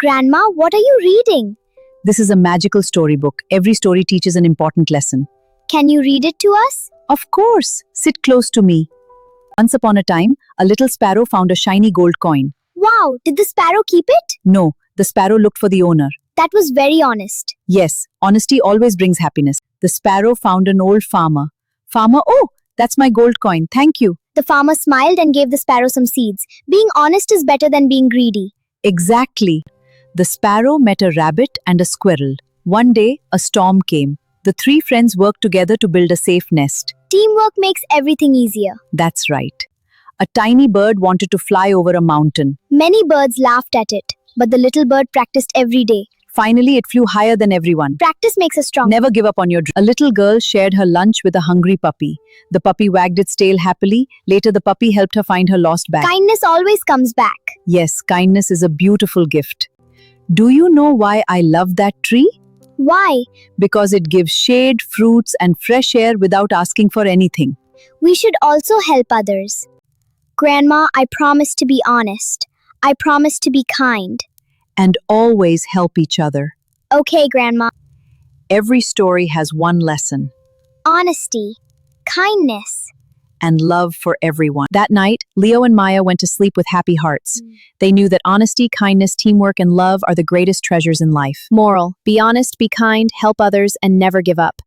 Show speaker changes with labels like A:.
A: Grandma, what are you reading?
B: This is a magical storybook. Every story teaches an important lesson.
A: Can you read it to us?
B: Of course, sit close to me. Once upon a time, a little sparrow found a shiny gold coin.
A: Wow, did the sparrow keep it?
B: No, the sparrow looked for the owner.
A: That was very honest.
B: Yes, honesty always brings happiness. The sparrow found an old farmer. Farmer, oh, that's my gold coin. Thank you.
A: The farmer smiled and gave the sparrow some seeds. Being honest is better than being greedy.
B: Exactly. The sparrow met a rabbit and a squirrel. One day, a storm came. The three friends worked together to build a safe nest.
A: Teamwork makes everything easier.
B: That's right. A tiny bird wanted to fly over a mountain.
A: Many birds laughed at it, but the little bird practiced every day.
B: Finally, it flew higher than everyone.
A: Practice makes us strong.
B: Never give up on your dream. A little girl shared her lunch with a hungry puppy. The puppy wagged its tail happily. Later, the puppy helped her find her lost bag.
A: Kindness always comes back.
B: Yes, kindness is a beautiful gift. Do you know why I love that tree?
A: Why?
B: Because it gives shade, fruits, and fresh air without asking for anything.
A: We should also help others. Grandma, I promise to be honest. I promise to be kind.
B: And always help each other.
A: Okay, Grandma.
B: Every story has one lesson.
A: Honesty, kindness.
B: And love for everyone. That night, Leo and Maya went to sleep with happy hearts. They knew that honesty, kindness, teamwork, and love are the greatest treasures in life. Moral: be honest, be kind, help others, and never give up.